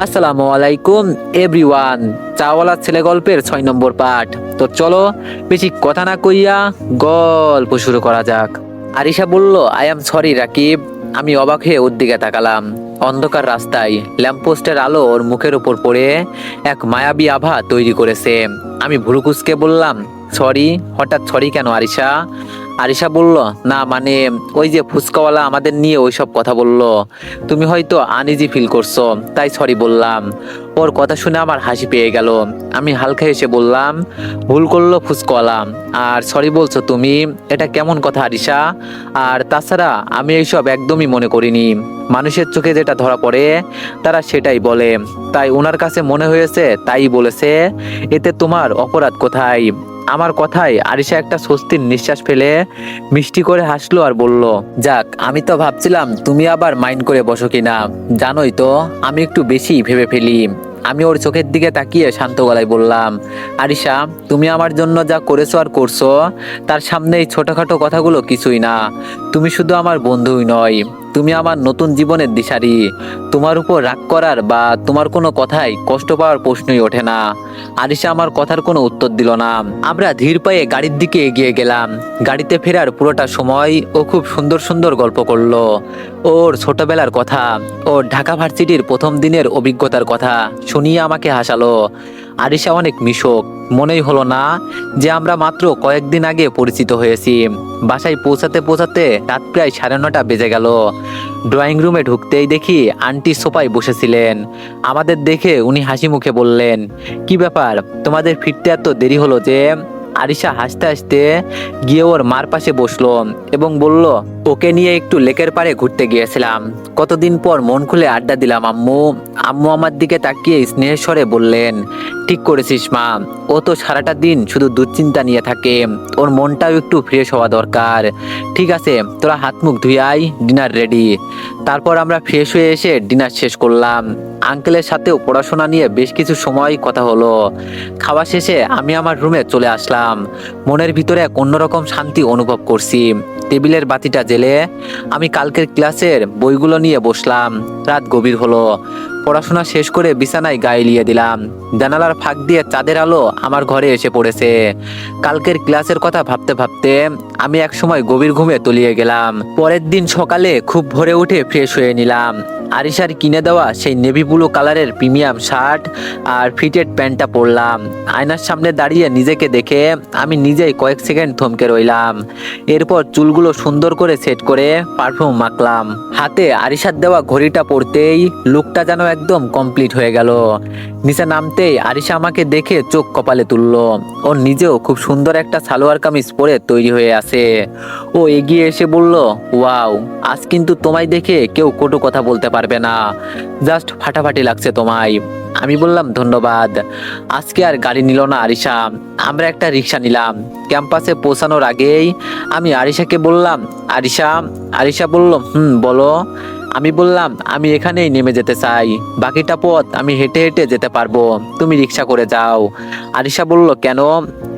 আসসালামু আলাইকুম এভরিওয়ান। চাওয়ালা ছেলে গল্পের 6 নম্বর পার্ট। তো চলো বেশি কথা না কইয়া গল্প শুরু করা যাক। আরিশা বলল, আই এম সরি রাকিব। আমি অবাক হয়ে ওর দিকে তাকালাম। অন্ধকার রাস্তায় ল্যাম্পপোস্টের আলো ওর মুখের উপর পড়ে এক মায়াবী আভা তৈরি করেছে। আমি ভুরুকুচকে বললাম, সরি? হঠাৎ সরি কেন আরিশা? আরিশা বলল, না মানে ওই যে ফুচকাওয়ালা আমাদের নিয়ে ওইসব কথা বলল, তুমি হয়তো আনইজি ফিল করছো, তাই সরি বললাম। ওর কথা শুনে আমার হাসি পেয়ে গেল। আমি হালকা হেসে বললাম, ভুল করলো ফুচকাওয়ালা, আর সরি বলছো তুমি? এটা কেমন কথা আরিশা? আর তাছাড়া আমি এইসব একদমই মনে করিনি। মানুষের চোখে যেটা ধরা পড়ে তারা সেটাই বলে, তাই ওনার কাছে মনে হয়েছে তাই বলেছে। এতে তোমার অপরাধ কোথায়? আমার কথায় আরিশা একটা স্বস্তির নিঃশ্বাস ফেলে মিষ্টি করে হাসলো আর বলল, যাক, আমি তো ভাবছিলাম তুমি আবার মাইন্ড করে বসো কিনা। জানোই তো আমি একটু বেশি ভেবে ফেলি। আমি ওর চোখের দিকে তাকিয়ে শান্ত গলায় বললাম, আরিশা, তুমি আমার জন্য যা করেছো আর করছো তার সামনে এই ছোটখাটো কথাগুলো কিছুই না। তুমি শুধু আমার বন্ধুই নয়, তুমি আমার নতুন জীবনের দিশারি। তোমার উপর রাগ করার বা তোমার কোনো কথায় কষ্ট পাওয়ার প্রশ্নই ওঠে না। আরিশা আমার কথার কোনো উত্তর দিল না। আমরা ধীর পায়ে গাড়ির দিকে এগিয়ে গেলাম। গাড়িতে ফেরার পুরোটা সময় ও খুব সুন্দর সুন্দর গল্প করলো। ওর ছোটবেলার কথা, ওর ঢাকা ভার্সিটির প্রথম দিনের অভিজ্ঞতার কথা শুনিয়ে আমাকে হাসালো। আরিশা অনেক মিশুক, মনেই হলো না যে আমরা মাত্র কয়েকদিন আগে পরিচিত হয়েছি। বাসায় পৌঁছাতে পৌঁছাতে রাত প্রায় 9:30 বেজে গেল। ড্রয়িং রুমে ঢুকতেই দেখি আন্টি সোফায় বসেছিলেন। আমাদের দেখে উনি হাসি মুখে বললেন, কি ব্যাপার, তোমাদের ফিরতে এত দেরি হলো যে? আরিশা হাসতে হাসতে গিয়ে ওর মার পাশে বসলো এবং বলল, ওকে নিয়ে একটু লেকের পাড়ে ঘুরতে গিয়েছিলাম। কতদিন পর মন খুলে আড্ডা দিলাম আম্মু। আম্মু আমার দিকে তাকিয়ে স্নেহের স্বরে বললেন, ঠিক করেছিস মা। ও তো সারাটা দিন শুধু দুশ্চিন্তা নিয়ে থাকে, ওর মনটাও একটু ফ্রেশ হওয়া দরকার। ঠিক আছে, তোরা হাত মুখ ধুয়ে আয়, ডিনার রেডি। তারপর আমরা ফ্রেশ হয়ে এসে ডিনার শেষ করলাম। আঙ্কেলের সাথেও পড়াশোনা নিয়ে বেশ কিছু সময় কথা হলো। খাওয়া শেষে আমি আমার রুমে চলে আসলাম। মনের ভিতরে এক অন্যরকম শান্তি অনুভব করছি। টেবিলের বাতিটা জেলে আমি কালকের ক্লাসের বইগুলো নিয়ে বসলাম। রাত গভীর হলো। পড়াশোনা শেষ করে বিছানায় গায়ে লিয়ে দিলাম। জানালার ফাঁক দিয়ে চাঁদের আলো আমার ঘরে এসে পড়েছে। কালকের ক্লাসের কথা ভাবতে ভাবতে আমি এক সময় গভীর ঘুমে তলিয়ে গেলাম। পরের দিন সকালে খুব ভোরে উঠে ফ্রেশ হয়ে নিলাম। আরিশার কিনে দেওয়া সেই নেভি ব্লু কালারের প্রিমিয়াম শার্ট আর ফিটেড প্যান্টটা পরলাম। আয়নার সামনে দাঁড়িয়ে নিজেকে দেখে আমি নিজেই কয়েক সেকেন্ড থমকে রইলাম। এরপর চুলগুলো সুন্দর করে সেট করে পারফিউম মাখলাম। হাতে আরিশার দেওয়া ঘড়িটা পরতেই লুকটা যেন একদম কমপ্লিট হয়ে গেল। নিচে নামতেই আরিশা আমাকে দেখে চোখ কপালে তুললো। ও নিজেও খুব সুন্দর একটা সালোয়ার কামিজ পরে তৈরি হয়ে আছে। ও এগিয়ে এসে বলল, ওয়াও, আজ কিন্তু তোমায় দেখে কেউ কটু কথা বলতে পারবে না। জাস্ট ফাটাফাটি লাগছে তোমায়। আমি বললাম, ধন্যবাদ। আজকে আর গাড়ি নিল না আরিশা, আমরা একটা রিক্সা নিলাম। ক্যাম্পাসে পৌঁছানোর আগেই আমি আরিশাকে বললাম, আরিশা। আরিশা বলল, বলো। আমি বললাম, আমি এখানেই নেমে যেতে চাই, বাকিটা পথ আমি হেঁটে হেঁটে যেতে পারবো, তুমি রিক্সা করে যাও। আরিশা বলল, কেন?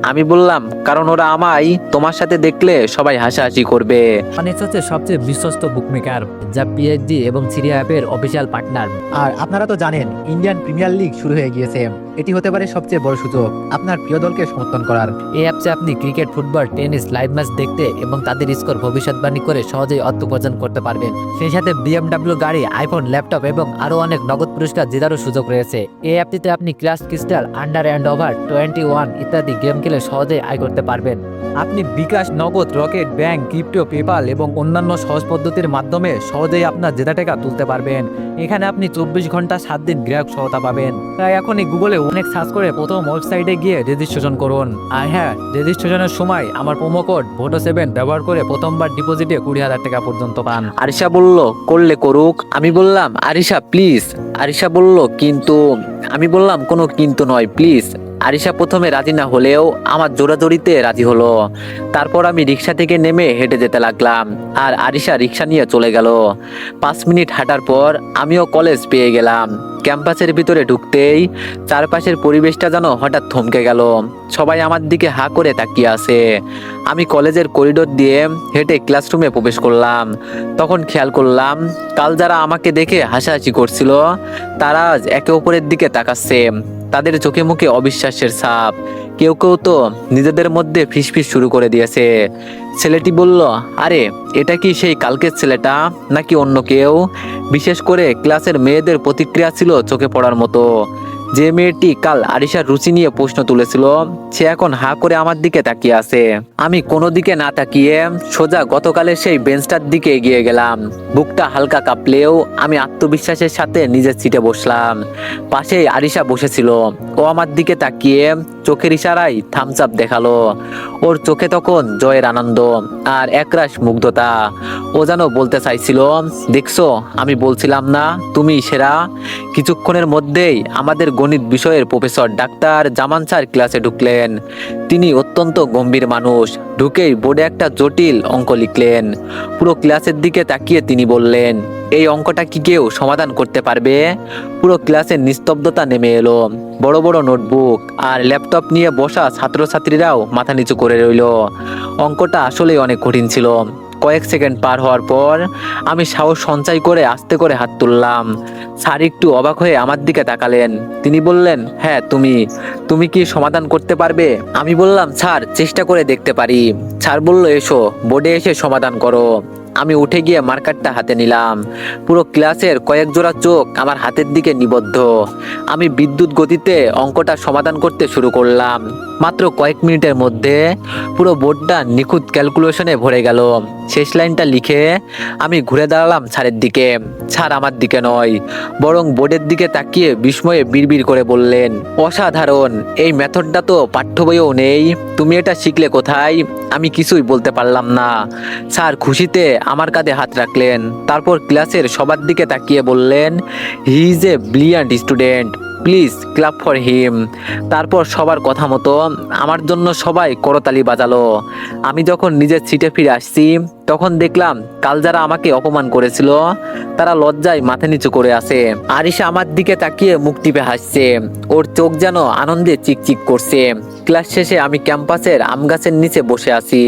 আমি বললাম, কারণ ওরা আমায় তোমার সাথে দেখলে সবাই হাসাহাসি করবে। অনেক হচ্ছে সবচেয়ে বিশ্বস্ত বুকমেকার, যা পিএইচডি এবং সিরিয়া অ্যাপের অফিসিয়াল পার্টনার। আর আপনারা তো জানেন ইন্ডিয়ান প্রিমিয়ার লিগ শুরু হয়ে গিয়েছে। এটি হতে পারে সবচেয়ে বড় সুযোগ আপনার প্রিয় দলকে সমর্থন করার। এই অ্যাপসে আপনি cricket, football, tennis live match দেখতে এবং তাদের স্কোর ভবিষ্যৎবাণী করে সহজেই অর্থ উপার্জন করতে পারবেন। সেই সাথে বিএমডব্লিউ গাড়ি, আইফোন, ল্যাপটপ এবং আরও অনেক নগদ পুরস্কার জেতারও সুযোগ রয়েছে। এই অ্যাপটিতে আপনি class crystal, under and over 21 ইত্যাদি গেম খেলে সহজেই আয় করতে পারবেন। আপনি বিকাশ, নগদ, রকেট, ব্যাংক, ক্রিপ্টো, পেপাল এবং অন্যান্য সহজ পদ্ধতির মাধ্যমে সহজেই আপনার জেতা টাকা তুলতে পারবেন। এখানে আপনি 24 ঘন্টা 7 দিন গ্রাহক সহায়তা পাবেন। তাই এখনই গুগলে অনেক সার্চ করে প্রথম ওয়েবসাইটে গিয়ে রেজিস্ট্রেশন করুন। আর হ্যাঁ, রেজিস্ট্রেশনের সময় আমার প্রোমো কোড VOTO7 ব্যবহার করে প্রথমবার ডিপোজিটে 20,000 টাকা পর্যন্ত পান। আরিশা বলল, করলে করুক। আমি বললাম, আরিশা প্লিজ। আরিশা বলল, কিন্তু। আমি বললাম, কোনো কিন্তু নয়, প্লিজ। আরিশা প্রথমে রাজি না হলেও আমার জোরাজোরিতে রাজি হলো। তারপর আমি রিক্সা থেকে নেমে হেঁটে যেতে লাগলাম, আর আরিশা রিক্সা নিয়ে চলে গেল। 5 মিনিট হাঁটার পর আমিও কলেজ পেয়ে গেলাম। ক্যাম্পাসের ভিতরে ঢুকতেই চারপাশের পরিবেশটা যেন হঠাৎ থমকে গেল। সবাই আমার দিকে হা করে তাকিয়ে আছে। আমি কলেজের করিডোর দিয়ে হেঁটে ক্লাসরুমে প্রবেশ করলাম। তখন খেয়াল করলাম কাল যারা আমাকে দেখে হাসাহাসি করছিল তারা আজ একে অপরের দিকে তাকাচ্ছে। তাদের চোখে মুখে অবিশ্বাসের ছাপ। কেউ কেউ তো নিজেদের মধ্যে ফিসফিস শুরু করে দিয়েছে। ছেলেটি বলল, আরে এটা কি সেই কালকের ছেলেটা নাকি অন্য কেউ? বিশেষ করে ক্লাসের মেয়েদের প্রতিক্রিয়া ছিল চোখে পড়ার মতো। যে মেয়েটি কাল আরিশার রুচি নিয়ে প্রশ্ন তুলেছিল সে এখন হা করে আমার দিকে তাকিয়ে আছে। আমি কোনো দিকে না তাকিয়ে সোজা গতকালের সেই বেঞ্চটার দিকে এগিয়ে গেলাম। বুকটা হালকা কাঁপলেও আমি আত্মবিশ্বাসের সাথে নিজের সিটে বসলাম। পাশেই আরিশা বসেছিল। ও আমার দিকে তাকিয়ে চোখের ইশারায় থামস আপ দেখালো। ওর চোখে তখন জয়ের আনন্দ আর একরাশ মুগ্ধতা। ও যেন বলতে চাইছিল, দেখছো আমি বলছিলাম না তুমি সেরা। কিছুক্ষণের মধ্যেই আমাদের গণিত বিষয়ের প্রফেসর ডাক্তার জামান স্যার ক্লাসে ঢুকলেন। তিনি অত্যন্ত গম্ভীর মানুষ। ঢুকেই বোর্ডে একটা জটিল অঙ্ক লিখলেন। পুরো ক্লাসের দিকে তাকিয়ে তিনি বললেন, এই অঙ্কটা কি কেউ সমাধান করতে পারবে? পুরো ক্লাসের নিস্তব্ধতা নেমে এলো। বড় বড় নোটবুক আর ল্যাপটপ নিয়ে বসা ছাত্রছাত্রীরাও মাথা নিচু করে রইল। অঙ্কটা আসলেই অনেক কঠিন ছিল। কয়েক সেকেন্ড পার হওয়ার পর আমি সাহস সঞ্চয় করে আস্তে করে হাত তুললাম। স্যার একটু অবাক হয়ে আমার দিকে তাকালেন। তিনি বললেন, হ্যাঁ তুমি কি সমাধান করতে পারবে? আমি বললাম, স্যার চেষ্টা করে দেখতে পারি। স্যার বলল, এসো বোর্ডে এসে সমাধান করো। আমি উঠে গিয়ে মার্কারটা হাতে নিলাম। পুরো ক্লাসের কয়েক জোড়া চোখ আমার হাতের দিকে নিবদ্ধ। আমি বিদ্যুৎ গতিতে অঙ্কটা সমাধান করতে শুরু করলাম। মাত্র কয়েক মিনিটের মধ্যে পুরো বোর্ডটা নিখুঁত ক্যালকুলেশনে ভরে গেল। শেষ লাইনটা লিখে আমি ঘুরে দাঁড়ালাম স্যারের দিকে। স্যার আমার দিকে নয়, বরং বোর্ডের দিকে তাকিয়ে বিস্ময়ে বিড়বিড় করে বললেন, অসাধারণ, এই মেথডটা তো পাঠ্য বইয়েও নেই, তুমি এটা শিখলে কোথায়? আমি কিছুই বলতে পারলাম না। স্যার খুশিতে আমার কাঁধে হাত রাখলেন। তারপর ক্লাসের সবার দিকে তাকিয়ে বললেন, he is a brilliant student, please clap for him. তারপর সবার কথা মতো আমার জন্য সবাই করতালি বাজালো। আমি যখন নিজের সিটে ফিরে আসছি তখন দেখলাম কাল যারা আমাকে অপমান করেছিল তারা লজ্জায় মাথা নিচু করে আছে। আরিশা আমার দিকে তাকিয়ে মুখ টিপে হাসছে। ওর চোখ যেন আনন্দে চিকচিক করছে। ক্লাস শেষে আমি ক্যাম্পাসের আম গাছের নিচে বসে আছি।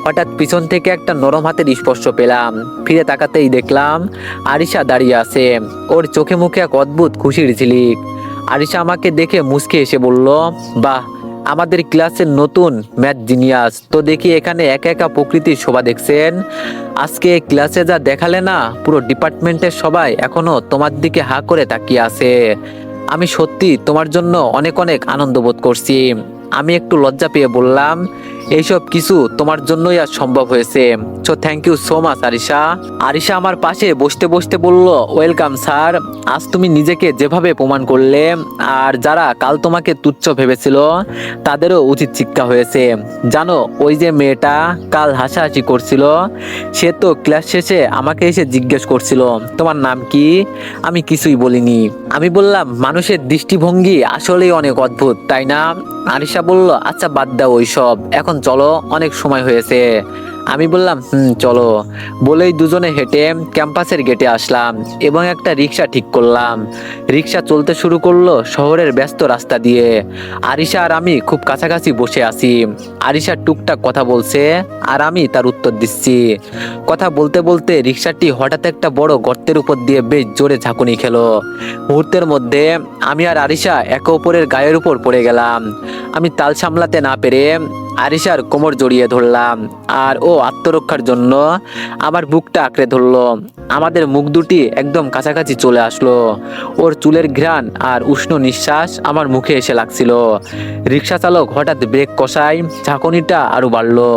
হঠাৎ পিছন থেকে একটা নরম হাতের স্পর্শ পেলাম। ফিরে তাকাতেই দেখলাম আরিশা দাঁড়িয়ে আছে। ওর চোখে মুখে এক অদ্ভুত খুশির ঝিলিক। আরিশা আমাকে দেখে মুচকে এসে বলল, বাহ, আমাদের ক্লাসের নতুন ম্যাথ জিনিয়াস তো দেখি এখানে একা একা প্রকৃতির শোভা দেখছেন। আজকে ক্লাসে যা দেখালে না, পুরো ডিপার্টমেন্টের সবাই এখনো তোমার দিকে হা করে তাকিয়ে আছে। আমি সত্যি তোমার জন্য অনেক অনেক আনন্দ বোধ করছি। আমি একটু লজ্জা পেয়ে বললাম, এইসব কিছু তোমার জন্যই আজ সম্ভব হয়েছে। So thank you so much Arisha. Arisha আমার পাশে বসতে বসতে বলল, ওয়েলকাম স্যার। আজ তুমি নিজেকে যেভাবে প্রমাণ করলে, আর যারা কাল তোমাকে তুচ্ছ ভেবেছিল তাদেরও উচিত শিক্ষা হয়েছে। জানো, ওই যে মেয়েটা কাল হাসাহাসি করছিল সে তো ক্লাস শেষে আমাকে এসে জিজ্ঞেস করছিল তোমার নাম কি। আমি কিছুই বলিনি। আমি বললাম, মানুষের দৃষ্টিভঙ্গি আসলেই অনেক অদ্ভুত, তাই না? আরিশা বলল, আচ্ছা বাদ দাও ওইসব, এখন চলো, অনেক সময় হয়েছে। আমি বললাম, চলো। বলেই দুজনে হেঁটে ক্যাম্পাসের গেটে আসলাম এবং একটা রিক্সা ঠিক করলাম। রিক্সা চলতে শুরু করলো শহরের ব্যস্ত রাস্তা দিয়ে। আরিশা আর আমি খুব কাছাকাছি বসে আছি। আরিশা টুকটাক কথা বলছে আর আমি তার উত্তর দিচ্ছি। কথা বলতে বলতে রিক্সাটি হঠাৎ একটা বড় গর্তের উপর দিয়ে বেশ জোরে ঝাঁকুনি খেলো। মুহূর্তের মধ্যে আমি আর আরিশা একে অপরের গায়ের উপর পড়ে গেলাম। আমি তাল সামলাতে না পেরে আরিশার কোমর জড়িয়ে ধরলাম আর ও আত্মরক্ষার জন্য আমার বুকটা আঁকড়ে ধরলো। আমাদের মুখ দুটি একদম কাছাকাছি চলে আসলো। ওর চুলের ঘ্রাণ আর উষ্ণ নিঃশ্বাস আমার মুখে এসে লাগছিল। রিক্সা চালক হঠাৎ ব্রেক কষায় ঝাঁকুনিটা আরো বাড়লো,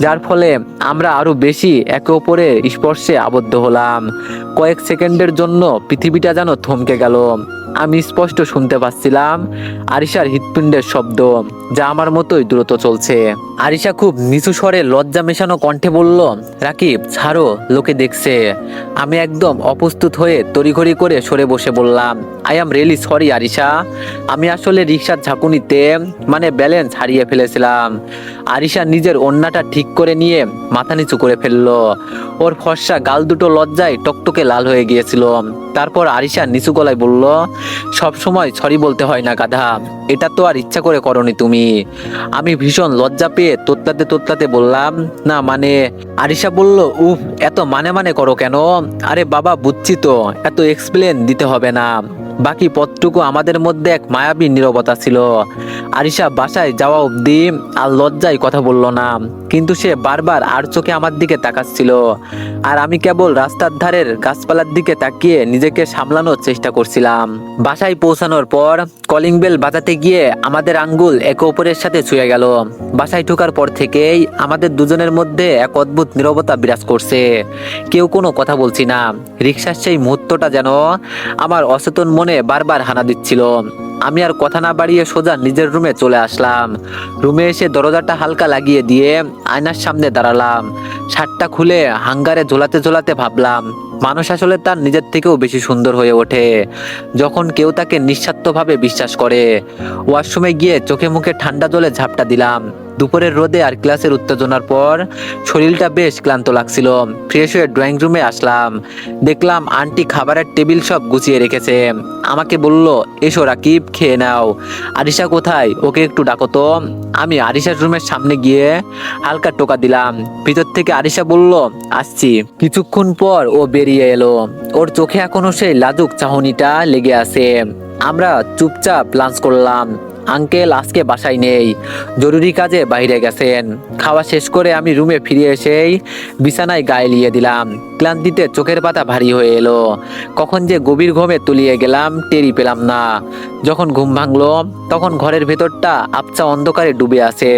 যার ফলে আমরা আরো বেশি একে অপরের স্পর্শে আবদ্ধ হলাম। কয়েক সেকেন্ডের জন্য পৃথিবীটা যেন থমকে গেল। আমি স্পষ্ট শুনতে পাচ্ছিলাম আরিশার হৃৎপিণ্ডের শব্দ, যা আমার মতোই দ্রুত চলছে। আরিশা খুব নিচু স্বরে লজ্জা মেশানো কণ্ঠে বলল, রাকিব ছাড়ো, লোকে দেখছে। আমি একদম অপ্রস্তুত হয়ে তড়িঘড়ি করে সরে বসে বললাম, I am really sorry Arisha, আমি আসলে রিকশার ঝাঁকুনিতে ব্যালেন্স হারিয়ে ফেলেছিলাম। আরিশা নিজের ওড়নাটা ঠিক করে নিয়ে মাথা নিচু করে ফেললো। ওর ফর্সা গাল দুটো লজ্জায় টকটকে লাল হয়ে গিয়েছিল। তারপর আরিশা নিচু গলায় বলল, সব সময় সরি বলতে হয় না গাধা, এটা তো আর ইচ্ছা করে করনি তুমি। আমি ভীষণ লজ্জা পেয়ে তোতলাতে তোতলাতে বললাম, না মানে। আরিশা বলল, উফ, এত মানে করো কেন? আরে বাবা, বুঝছি তো, এত এক্সপ্লেন দিতে হবে না। বাকি পথটুকু আমাদের মধ্যে এক মায়াবী নীরবতা ছিল। আরিশা বাসায় যাওয়া অবধি আর লজ্জায় কথা বলল না, কিন্তু সে বারবার আর চোখে আমার দিকে তাকাচ্ছিল। আর আমি কেবল রাস্তার ধারের গাছপালার দিকে তাকিয়ে নিজেকে সামলানোর চেষ্টা করছিলাম। বাসায় পৌঁছানোর পর কলিং বেল বাজাতে গিয়ে আমাদের আঙ্গুল একে অপরের সাথে ছুঁয়ে গেল। বাসায় ঢোকার পর থেকেই আমাদের দুজনের মধ্যে এক অদ্ভুত নীরবতা বিরাজ করছে। কেউ কোনো কথা বলছি না। রিকশার সেই মুহূর্তটা যেন আমার অচেতন মনে বারবার হানা দিচ্ছিল। আমি আর কথা না বাড়িয়ে সোজা নিজের রুমে চলে আসলাম। রুমে এসে দরজাটা হালকা লাগিয়ে দিয়ে আয়নার সামনে দাঁড়ালাম। শার্টটা খুলে হাঙ্গারে ঝোলাতে ঝোলাতে ভাবলাম, মানুষ আসলে তার নিজের থেকেও বেশি সুন্দর হয়ে ওঠে যখন কেউ তাকে নিঃস্বার্থভাবে বিশ্বাস করে। ওয়াশরুমে গিয়ে চোখে মুখে ঠান্ডা জলে ঝাপটা দিলাম। দুপুরের রোদে আর ক্লাসের উত্তেজনার পর শরীরটা বেশ ক্লান্ত লাগছিল। ফ্রেশ হয়ে ড্রয়িং রুমে আসলাম। দেখলাম আন্টি খাবারের টেবিল সব গুছিয়ে রেখেছে। আমাকে বলল, এসো রাকিব, খেয়ে নাও। আরিশা কোথায়? ওকে একটু ডাকো তো। আমি আরিশার রুমের সামনে গিয়ে হালকা টোকা দিলাম। ভিতর থেকে আরিশা বলল, আসছি। কিছুক্ষণ পর ও বেরিয়ে এলো। ওর চোখে এখনো সেই লাজুক চাহনিটা লেগে আছে। আমরা চুপচাপ লাঞ্চ করলাম। আঙ্কেল আজকে বাসায় নেই, জরুরি কাজে বাইরে গেছেন। খাওয়া শেষ করে আমি রুমে ফিরে এসেই বিছানায় গায়ে লিয়ে দিলাম। ক্লান্তিতে চোখের পাতা ভারী হয়ে এলো। কখন যে গভীর ঘুমে তলিয়ে গেলাম টেরই পেলাম না। যখন ঘুম ভাঙলো তখন ঘরের ভেতরটা আবছা অন্ধকারে ডুবে আছে।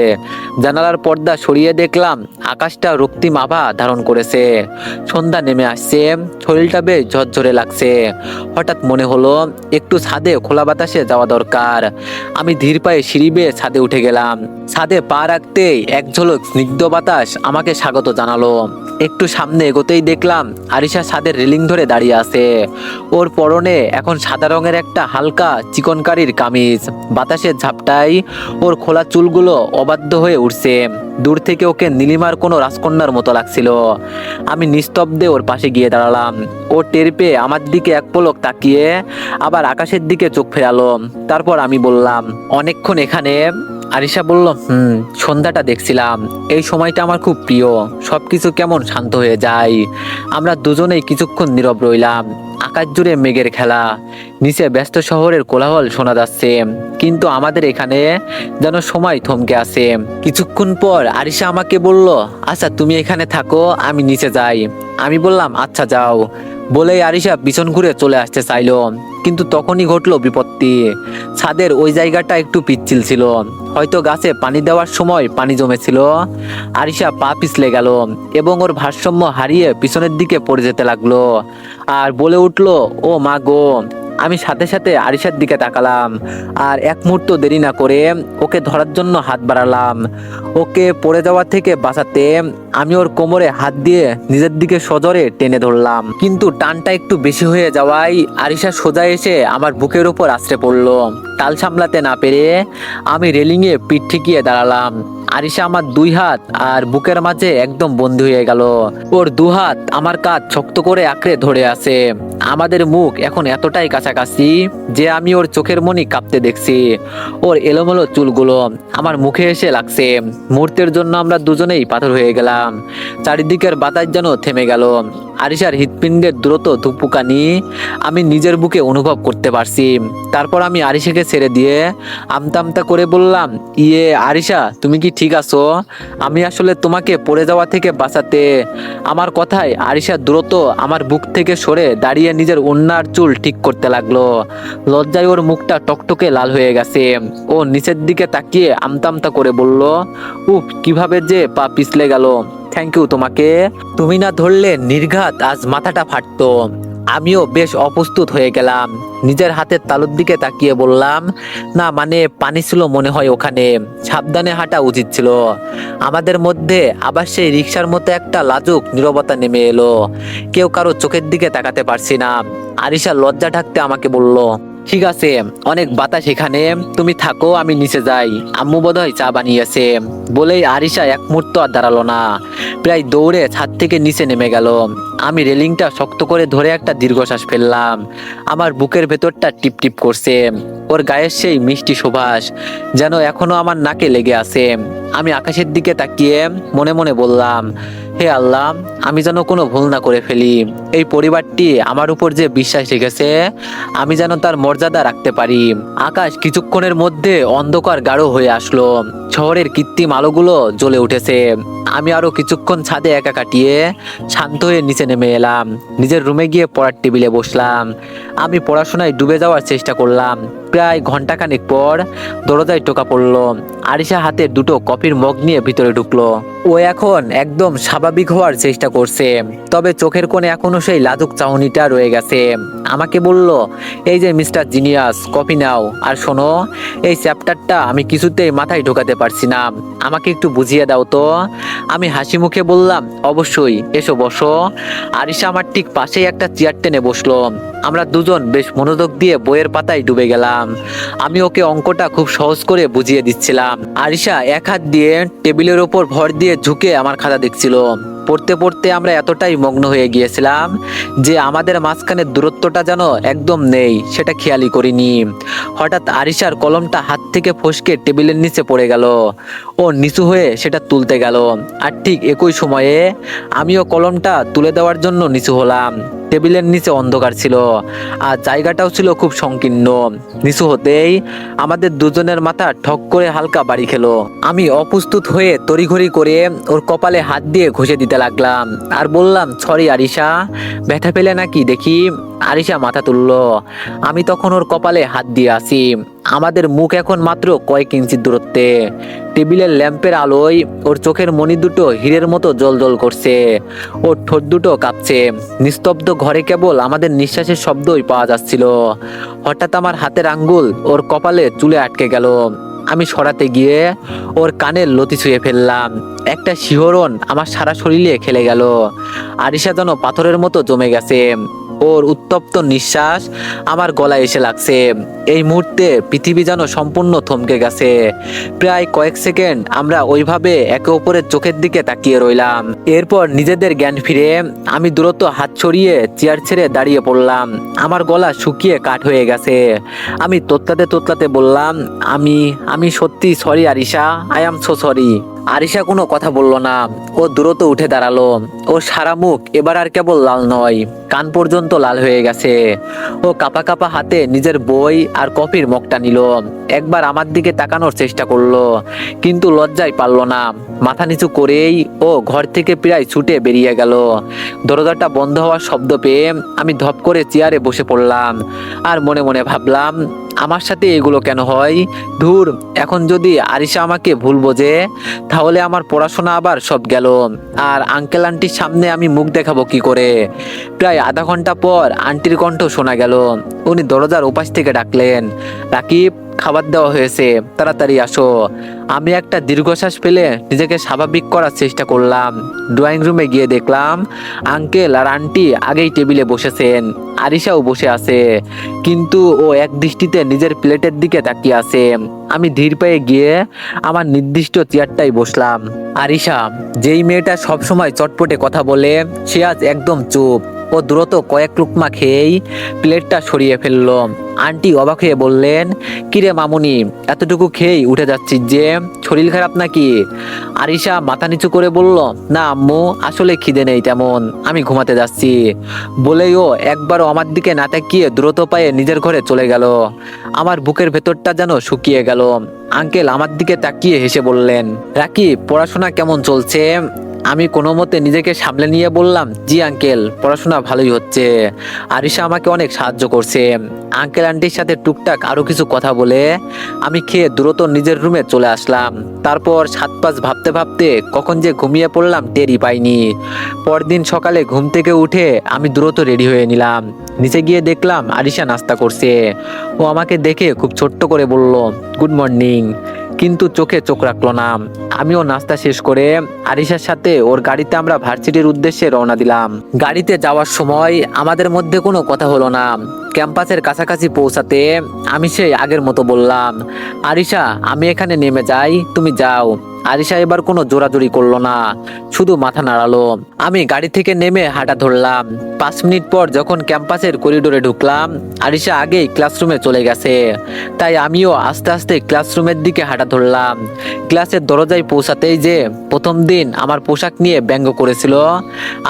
জানালার পর্দা সরিয়ে দেখলাম আকাশটা রক্তিম আভা ধারণ করেছে। সন্ধ্যা নেমে আসছে, শরীরটা বেশ ঝরঝরে লাগছে। হঠাৎ মনে হলো একটু ছাদে খোলা বাতাসে যাওয়া দরকার। আমি ধীর পায়ে সিঁড়ি বেয়ে ছাদে উঠে গেলাম। ছাদে পা রাখতেই এক ঝলক স্নিগ্ধ বাতাস আমাকে স্বাগত জানালো। একটু সামনে এগোতেই দেখলাম আরিশা ছাদের রেলিং ধরে দাঁড়িয়ে আছে। ওর পরনে এখন সাদা রঙের একটা হালকা চিকনকারির কামিজ। বাতাসের ঝাপটায় ওর খোলা চুলগুলো অবাধ্য হয়ে উঠছে। দূর থেকে ওকে নীলিমার কোনো রাজকন্যার মতো লাগছিল। আমি নিস্তব্ধে ওর পাশে গিয়ে দাঁড়ালাম। ও টের পেয়ে আমার দিকে এক পলক তাকিয়ে আবার আকাশের দিকে চোখ ফেরালো। তারপর আমি বললাম, অনেকক্ষণ এখানে? আরিশা বলল, সন্ধ্যাটা দেখছিলাম। এই সময়টা আমার খুব প্রিয়। সবকিছু কেমন শান্ত হয়ে যায়। আমরা দুজনেই কিছুক্ষণ নীরব রইলাম। আকাশ জুড়ে মেঘের খেলা, নিচে ব্যস্ত শহরের কোলাহল শোনা যাচ্ছে, কিন্তু আমাদের এখানে যেন সময় থমকে আছে। কিছুক্ষণ পর আরিশা আমাকে বলল, আচ্ছা তুমি এখানে থাকো, আমি নিচে যাই। আমি বললাম, আচ্ছা যাও। বলেই আরিশা পিছন ঘুরে চলে আসতে চাইলো, কিন্তু তখনই ঘটলো বিপত্তি। ছাদের ওই জায়গাটা একটু পিচ্ছিল ছিল, হয়তো গাছে পানি দেওয়ার সময় পানি জমেছিল। আরিশা পা পিছলে গেল এবং ওর ভারসাম্য হারিয়ে পিছনের দিকে পড়ে যেতে লাগলো আর বলে উঠলো, ও মা গো। আমি সাথে সাথে আরিশার দিকে তাকালাম আর এক মুহূর্ত দেরি না করে ওকে ধরার জন্য হাত বাড়ালাম। ওকে পড়ে যাওয়া থেকে বাঁচাতে আমি ওর কোমরে হাত দিয়ে নিজের দিকে সজোরে টেনে ধরলাম, কিন্তু টানটা একটু বেশি হয়ে যাওয়ায় আরিশা সোজা এসে আমার বুকের উপর আছড়ে পড়লো। তাল সামলাতে না পেরে আমি রেলিংয়ে পিঠ ঠেকিয়ে দাঁড়ালাম। আরিশা আমার দুই হাত আর বুকের মাঝে একদম বন্দী হয়ে গেল। ওর দু হাত আমার কাঁধ শক্ত করে আঁকড়ে ধরে আছে। আমাদের মুখ এখন এতটাই কাছাকাছি যে আমি ওর চোখের মনি কাঁপতে দেখছি। ওর এলোমেলো চুলগুলো আমার মুখে এসে লাগছে। মুহূর্তের জন্য আমরা দুজনেই পাথর হয়ে গেলাম। চারিদিকের বাতাস যেন থেমে গেল। আরিশার হৃৎপিণ্ডের দ্রুত ধুকপুকানি আমি নিজের বুকে অনুভব করতে পারছি। তারপর আমি আরিশাকে ছেড়ে দিয়ে আমতা আমতা করে বললাম, ইয়ে আরিশা, তুমি কি ঠিক আছো? আমি আসলে তোমাকে পড়ে যাওয়া থেকে বাঁচাতে। আমার কথায় আরিশা দ্রুত আমার বুক থেকে সরে দাঁড়িয়ে নিজের ওড়নার চুল ঠিক করতে লাগলো। লজ্জায় ওর মুখটা টকটকে লাল হয়ে গেছে। ও নিচের দিকে তাকিয়ে আমতা আমতা করে বলল, উফ, কিভাবে যে পা পিছলে গেল। থ্যাংক ইউ তোমাকে। তুমি না ধরলে নির্ঘাত আজ মাথাটা ফাটতো। আমিও বেশ অপ্রস্তুত হয়ে গেলাম। নিজের হাতের তালুর দিকে তাকিয়ে বললাম, না মানে পানি ছিল মনে হয় ওখানে, সাবধানে হাঁটা উচিত ছিল। আমাদের মধ্যে আবার সেই রিক্সার মতো একটা লাজুক নীরবতা নেমে এলো। কেউ কারো চোখের দিকে তাকাতে পারছি না। আরিশা লজ্জা ঢাকতে আমাকে বলল, ঠিক আছে, অনেক বাতাস এখানে, তুমি থাকো, আমি নিচে যাই, আম্মু বোধহয় চা বানিয়েছে। বলেই আরিশা এক মুহূর্ত আর দাঁড়ালো না, প্রায় দৌড়ে ছাদ থেকে নিচে নেমে গেল। আমি রেলিংটা শক্ত করে ধরে একটা দীর্ঘশ্বাস ফেললাম। আমার বুকের ভেতরটা টিপ টিপ করছে। ওর গায়ের সেই মিষ্টি সুবাস যেন এখনো আমার নাকে লেগে আছে। আমি আকাশের দিকে তাকিয়ে মনে মনে বললাম, হে আল্লাহ, আমি যেন কোনো ভুল না করে ফেলি। এই পরিবারটি আমার উপর যে বিশ্বাস রেখেছে, আমি যেন তার মর্যাদা রাখতে পারি। আকাশ কিছুক্ষণের মধ্যে অন্ধকার গাঢ় হয়ে আসলো। শহরের কৃত্রিম আলোগুলো জ্বলে উঠেছে। আমি আরো কিছুক্ষণ ছাদে একা কাটিয়ে শান্ত হয়ে নিচে নেমে এলাম। নিজের রুমে গিয়ে পড়ার টেবিলে বসলাম। আমি পড়াশোনায় ডুবে যাওয়ার চেষ্টা করলাম। প্রায় ঘন্টাখানেক পর দরজায় টোকা পড়লো। আরিশা হাতে দুটো কফির মগ নিয়ে ভিতরে ঢুকলো। ও এখন একদম স্বাভাবিক হওয়ার চেষ্টা করছে, তবে চোখের কোণে এখনো সেই লাজুক চাহনিটা রয়ে গেছে। আমাকে বলল, এই যে মিস্টার জিনিয়াস, কফি নাও, আর শোনো, এই চ্যাপ্টারটা আমি কিছুতেই মাথায় ঢোকাতে পারছি না, আমাকে একটু বুঝিয়ে দাও তো। আমি হাসি মুখে বললাম, অবশ্যই, এসো বসো। আরিশা আমার ঠিক পাশেই একটা চেয়ার টেনে বসলো। আমরা দুজন বেশ মনোযোগ দিয়ে বইয়ের পাতায় ডুবে গেলাম। আমি ওকে অঙ্কটা খুব সহজ করে বুঝিয়ে দিচ্ছিলাম। আরিশা এক হাত দিয়ে টেবিলের ওপর ভর দিয়ে ঝুঁকে আমার খাতা দেখছিল। পড়তে পড়তে আমরা এতটাই মগ্ন হয়ে গিয়েছিলাম যে আমাদের মাঝখানের দূরত্বটা যেন একদম নেই, সেটা খেয়ালই করিনি। হঠাৎ আরিশার কলমটা হাত থেকে ফসকে টেবিলের নিচে পড়ে গেল। ও নিচু হয়ে সেটা তুলতে গেল, আর ঠিক একই সময়ে আমিও কলমটা তুলে দেওয়ার জন্য নিচু হলাম। টেবিলের নিচে অন্ধকার ছিল, আর জায়গাটাও ছিল খুব সংকীর্ণ। নিচু হতেই আমাদের দুজনের মাথা ঠক করে হালকা বাড়ি খেলো। আমি অপ্রস্তুত হয়ে তড়িঘড়ি করে ওর কপালে হাত দিয়ে ঘষে দিতে লাগলাম, আর বললাম, সরি আরিশা, ব্যথা পেলে নাকি দেখি। আরিশা মাথা তুললো। আমি তখন ওর কপালে হাত দিয়ে আসি। আমাদের মুখ এখন মাত্র কয়েক ইঞ্চি দূরত্বে। টেবিলের ল্যাম্পের আলোয় ওর চোখের মণি দুটো হীরের মতো জ্বলজ্বল করছে। ওর ঠোঁট দুটো কাঁপছে। নিস্তব্ধ ঘরে কেবল আমাদের নিঃশ্বাসের শব্দই পাওয়া যাচ্ছিল। হঠাৎ আমার হাতের আঙ্গুল ওর কপালে চুলে আটকে গেল। আমি সরাতে গিয়ে ওর কানের লতি ছুঁয়ে ফেললাম। একটা শিহরণ আমার সারা শরীরে খেলে গেল। আরিশা যেন পাথরের মতো জমে গেছে। ওর উত্তপ্ত নিঃশ্বাস আমার গলায় এসে লাগছে। এই মুহূর্তে পৃথিবী যেন সম্পূর্ণ থমকে গেছে। প্রায় কয়েক সেকেন্ড আমরা ওইভাবে একে অপরের চোখের দিকে তাকিয়ে রইলাম। এরপর নিজেদের জ্ঞান ফিরে আমি দ্রুত হাত ছড়িয়ে চেয়ার ছেড়ে দাঁড়িয়ে পড়লাম। আমার গলা শুকিয়ে কাঠ হয়ে গেছে। আমি তোতলাতে তোতলাতে বললাম, আমি সত্যি sorry Arisha, I am so sorry. Arisha কোনো কথা বলল না। ও দ্রুত উঠে দাঁড়ালো। ওর সারা মুখ এবার আর কেবল লাল নয়, কান পর্যন্ত লাল হয়ে গেছে। ও কাপা কাপা হাতে নিজের বই আর কফির মগটা নিল। একবার আমার দিকে তাকানোর চেষ্টা করলো, কিন্তু লজ্জায় পারলো না। মাথা নিচু করেই ও ঘর থেকে প্রায় ছুটে বেরিয়ে গেল। দরজাটা বন্ধ হওয়ার শব্দ পেয়ে আমি ধপ করে চেয়ারে বসে পড়লাম, আর মনে মনে ভাবলাম, আমার সাথে এগুলো কেন হয়? ধুর, এখন যদি আরিশা আমাকে ভুল বোঝে, তাহলে আমার পড়াশোনা আবার সব গেল। আর আঙ্কেল আন্টির সামনে আমি মুখ দেখাবো কি করে? প্রায় আধা ঘন্টা পর আন্টির কণ্ঠ শোনা গেল। উনি দরজার ওপাশ থেকে ডাকলেন, রাকিব, খাবার দেওয়া হয়েছে, তাড়াতাড়ি আসো। আমি একটা দীর্ঘশ্বাস ফেলে নিজেকে স্বাভাবিক করার চেষ্টা করলাম। ড্রয়িং রুমে গিয়ে দেখলাম আঙ্কেল আর আন্টি আগেই টেবিলে বসেছেন। আরিশাও বসে আছে, কিন্তু ও এক দৃষ্টিতে নিজের প্লেটের দিকে তাকিয়ে আছে। আমি ধীর পায়ে গিয়ে আমার নির্দিষ্ট চেয়ারটাই বসলাম। আরিশা, যেই মেয়েটা সবসময় চটপটে কথা বলে, সে আজ একদম চুপ। ও দ্রুত কয়েক লুকমা খেয়েই প্লেটটা সরিয়ে ফেললো। আন্টি অবাক হয়ে বললেন, কিরে মামুনি, এতটুকু খেয়েই উঠে যাচ্ছিস যে, শরীর খারাপ নাকি? আরিশা মাথা নিচু করে বলল, না আম্মু, আসলে খিদে নেই তেমন, আমি ঘুমাতে যাচ্ছি। বলেই ও একবারও আমার দিকে না তাকিয়ে দ্রুত পায়ে নিজের ঘরে চলে গেল। আমার বুকের ভেতরটা যেন শুকিয়ে গেল। আঙ্কেল আমার দিকে তাকিয়ে হেসে বললেন, রাকিব, পড়াশোনা কেমন চলছে? আমি কোনো মতে নিজেকে সামলে নিয়ে বললাম, জি আঙ্কেল, পড়াশোনা ভালোই হচ্ছে। আরিশা আমাকে অনেক সাহায্য করছে। আঙ্কেল আন্টির সাথে টুকটাক আরো কিছু কথা বলে আমি খেয়ে দ্রুত নিজের রুমে চলে আসলাম। তারপর 7-5 ভাবতে ভাবতে কখন যে ঘুমিয়ে পড়লাম টেরই পাইনি। পরদিন সকালে ঘুম থেকে উঠে আমি দ্রুত রেডি হয়ে নিলাম। নিচে গিয়ে দেখলাম আরিশা নাস্তা করছে। ও আমাকে দেখে খুব ছোট্ট করে বলল, গুড মর্নিং, কিন্তু চোখে চোখ রাখলো না। আমিও নাস্তা শেষ করে আরিশার সাথে ওর গাড়িতে আমরা ভার্সিটির উদ্দেশ্যে রওনা দিলাম। গাড়িতে যাওয়ার সময় আমাদের মধ্যে কোনো কথা হলো না। ক্যাম্পাসের কাছাকাছি পৌঁছাতে আমি সেই আগের মতো বললাম, আরিশা, আমি এখানে নেমে যাই, তুমি যাও। আরিশা এবার কোনো জোরাজুরি করলো না, শুধু মাথা নাড়ালো। আমি গাড়ি থেকে নেমে হাঁটা ধরলাম। 5 মিনিট পর যখন ক্যাম্পাসের করিডোরে ঢুকলাম, আরিশা আগেই ক্লাসরুমে চলে গেছে। তাই আমিও আস্তে আস্তে ক্লাসরুমের দিকে হাঁটা ধরলাম। ক্লাসের দরজায় পৌঁছাতেই যে প্রথম দিন আমার পোশাক নিয়ে ব্যঙ্গ করেছিল,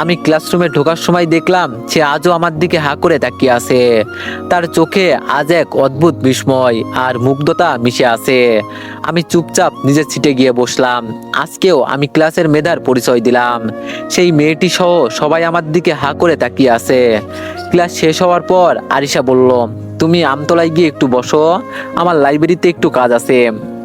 আমি ক্লাসরুমে ঢোকার সময় দেখলাম সে আজও আমার দিকে হাঁ করে তাকিয়ে আছে। তার চোখে আজ এক অদ্ভুত বিস্ময় আর মুগ্ধতা মিশে আছে। আমি চুপচাপ নিজের সিটে গিয়ে বসলাম। আজকেও আমি ক্লাসের মেধার পরিচয় দিলাম। সেই মেয়েটি সহ সবাই আমার দিকে হাঁ করে তাকিয়ে আছে। ক্লাস শেষ হওয়ার পর আরিশা বলল, তুমি আমতলায় গিয়ে একটু বসো, আমার লাইব্রেরিতে একটু কাজ আছে।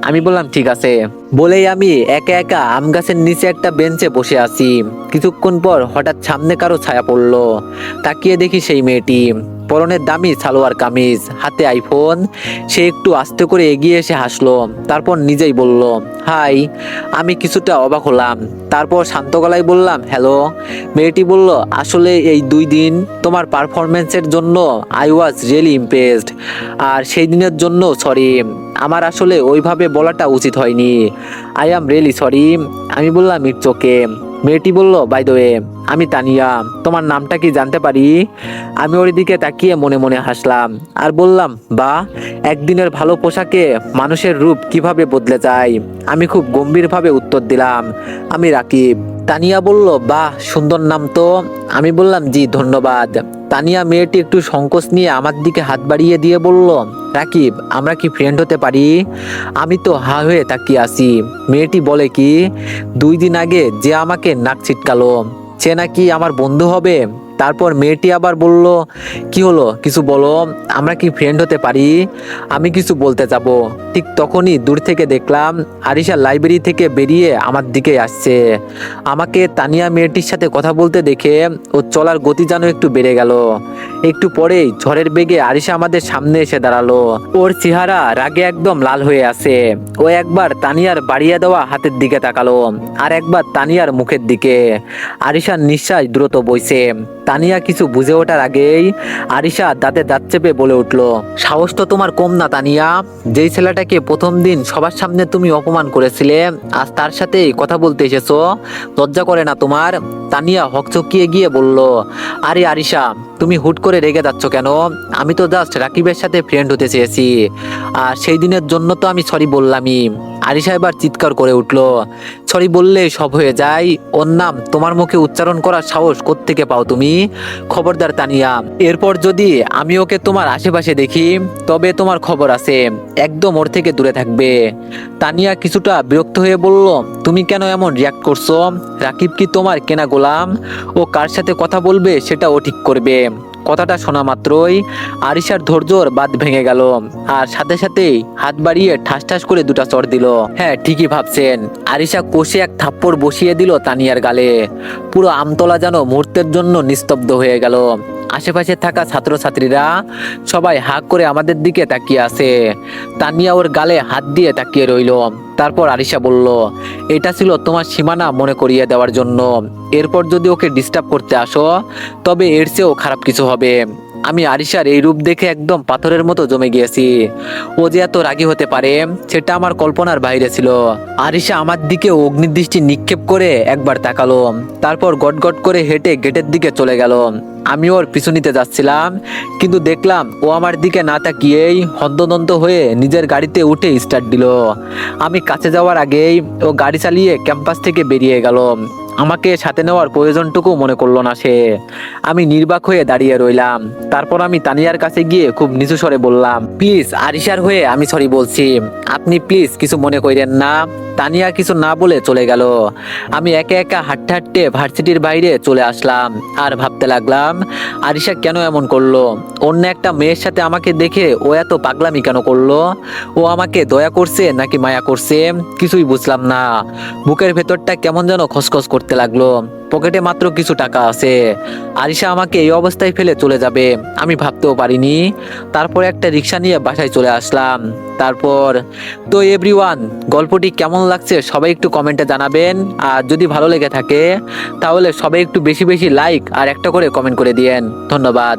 আমি বললাম ঠিক আছে। বলেই আমি একা একা আম গাছের নিচে একটা বেঞ্চে বসে আছি। কিছুক্ষণ পর হঠাৎ সামনে কারো ছায়া পড়লো। তাকিয়ে দেখি সেই মেয়েটি, পরনে দামি সালোয়ার কামিজ, হাতে আইফোন। সে একটু আস্তে করে এগিয়ে এসে হাসলো, তারপর নিজেই বলল, হাই। আমি কিছুটা অবাক হলাম, তারপর শান্ত গলায় বললাম, হ্যালো। মেয়েটি বলল, আসলে এই 2 দিন তোমার পারফরমেন্সের জন্য আই ওয়াজ রিয়েলি ইমপ্রেসড, আর সেই দিনের জন্য সরি। আমার আসলে ওইভাবে বলাটা উচিত হয়নি। I am really sorry. আমি বললাম, ইটস ওকে। মেয়েটি বলল, বাই দ্য ওয়ে, আমি তানিয়া, তোমার নামটা কি জানতে পারি? আমি ওর দিকে তাকিয়ে মনে মনে হাসলাম আর বললাম, বাহ, একদিনের ভালো পোশাকে মানুষের রূপ কিভাবে বদলে যায়। আমি খুব গম্ভীরভাবে উত্তর দিলাম, আমি রাকিব। তানিয়া বলল, বাহ, সুন্দর নাম তো। আমি বললাম, জি ধন্যবাদ। তানিয়া মেয়েটি একটু সংকোচ নিয়ে আমার দিকে হাত বাড়িয়ে দিয়ে বলল, রাকিব, আমরা কি ফ্রেন্ড হতে পারি? আমি তো হা হয়ে তাকিয়ে আছি। মেয়েটি বলে কি, 2 দিন আগে যে আমাকে নাক ছিটকালো সে নাকি আমার বন্ধু হবে? তারপর মেয়েটি আবার বলল, কি হলো, কিছু বলো, আমরা কি ফ্রেন্ড হতে পারি? আমি কিছু বলতে যাব, ঠিক তখনই দূর থেকে দেখলাম আরিশা লাইব্রেরি থেকে বেরিয়ে আমার দিকে আসছে। আমাকে তানিয়া মেয়েটির সাথে কথা বলতে দেখে ওর চলার গতি যেন একটু বেড়ে গেল। একটু পরেই ঝড়ের বেগে আরিশা আমাদের সামনে এসে দাঁড়ালো। ওর চেহারা রাগে একদম লাল হয়ে আছে। ও একবার তানিয়ার বাড়িয়ে দেওয়া হাতের দিকে তাকালো, আর একবার তানিয়ার মুখের দিকে। আরিশার নিঃশ্বাস দ্রুত বইছে। তানিয়া কিছু বুঝে ওঠার আগেই আরিশা দাঁতে দাঁত চেপে বলে উঠল, সাহস তো তোমার কম না তানিয়া। যেই ছেলেটাকে প্রথম দিন সবার সামনে তুমি অপমান করেছিলে, আজ তার সাথে কথা বলতে এসেছো, লজ্জা করে না তোমার? তানিয়া হকচকিয়ে গিয়ে বলল, আরে আরিশা, তুমি হুট করে রেগে যাচ্ছ কেন? আমি তো জাস্ট রাকিবের সাথে ফ্রেন্ড হতে চেয়েছি, আর সেই দিনের জন্য তো আমি সরি বললামই। আরিশা এবার চিৎকার করে উঠল, সরি বললে সব হয়ে যায়? ওর নাম তোমার মুখে উচ্চারণ করার সাহস কোত্থেকে পাও তুমি? খবরদার তানিয়া, এরপর যদি আমি ওকে তোমার আশেপাশে দেখি তবে তোমার খবর আছে, একদম ওর থেকে দূরে থাকবে। তানিয়া কিছুটা বিরক্ত হয়ে বলল, তুমি কেন এমন রিয়াক্ট করছো? রাকিব কি তোমার কেনা গোলাম? ও কার সাথে কথা বলবে সেটা ও ঠিক করবে। কথাটা শোনা মাত্রই আরিশার ধৈর্যর বাঁধ ভেঙে গেল, আর সাথে সাথেই হাত বাড়িয়ে ঠাস ঠাস করে 2টা চড় দিল। হ্যাঁ, ঠিকই ভাবছেন। আরিশা কষে এক থাপ্পড় বসিয়ে দিল তানিয়ার গালে। পুরো আমতলা যেন মুহূর্তের জন্য নিস্তব্ধ হয়ে গেল। আশেপাশে থাকা ছাত্রছাত্রীরা সবাই হাঁ করে আমাদের দিকে তাকিয়ে আছে। তানিয়া ওর গালে হাত দিয়ে তাকিয়ে রইল। তারপর আরিশা বলল, এটা ছিল তোমার সীমানা মনে করিয়ে দেওয়ার জন্য। এরপর যদি ওকে ডিস্টার্ব করতে আসো তবে এর চেয়েও খারাপ কিছু হবে। আমি আরিশার এই রূপ দেখে একদম পাথরের মতো জমে গিয়েছি। ও যে এত রাগী হতে পারে সেটা আমার কল্পনার বাইরে ছিল। আরিশা আমার দিকে অগ্নিদৃষ্টি নিক্ষেপ করে একবার তাকালো, তারপর গটগট করে হেঁটে গেটের দিকে চলে গেল। আমি ওর পিছু নিতে যাচ্ছিলাম, কিন্তু দেখলাম ও আমার দিকে না তাকিয়েই হন্তদন্ত হয়ে নিজের গাড়িতে উঠে স্টার্ট দিল। আমি কাছে যাওয়ার আগেই ও গাড়ি চালিয়ে ক্যাম্পাস থেকে বেরিয়ে গেল। আমাকে সাথে নেওয়ার প্রয়োজনটুকু মনে করলো না সে। আমি নির্বাক হয়ে দাঁড়িয়ে রইলাম। তারপর আমি তানিয়ার কাছে গিয়ে খুব নিচু স্বরে বললাম, প্লিজ, আরিশার হয়ে আমি সরি বলছি, আপনি প্লিজ কিছু মনে করেন না। তানিয়া কিছু না বলে চলে গেল। আমি একা একা হাঁটতে হাঁটতে ভার্সিটির বাইরে চলে আসলাম আর ভাবতে লাগলাম আরিশা কেন এমন করলো। অন্য একটা মেয়ের সাথে আমাকে দেখে ও এত পাগলামি কেন করলো? ও আমাকে দয়া করছে নাকি মায়া করছে কিছুই বুঝলাম না। বুকের ভেতরটা কেমন যেন খসখস করতে লাগলো। পকেটে মাত্র কিছু টাকা আছে, আরিশা আমাকে এই অবস্থায় ফেলে চলে যাবে আমি ভাবতেও পারিনি। তারপর একটা রিক্সা নিয়ে বাসায় চলে আসলাম। তারপর তো এভরিওয়ান, গল্পটি কেমন লাগছে সবাই একটু কমেন্টে জানাবেন। আর যদি ভালো লেগে থাকে তাহলে সবাই একটু বেশি বেশি লাইক আর একটা করে কমেন্ট করে দিয়েন। ধন্যবাদ।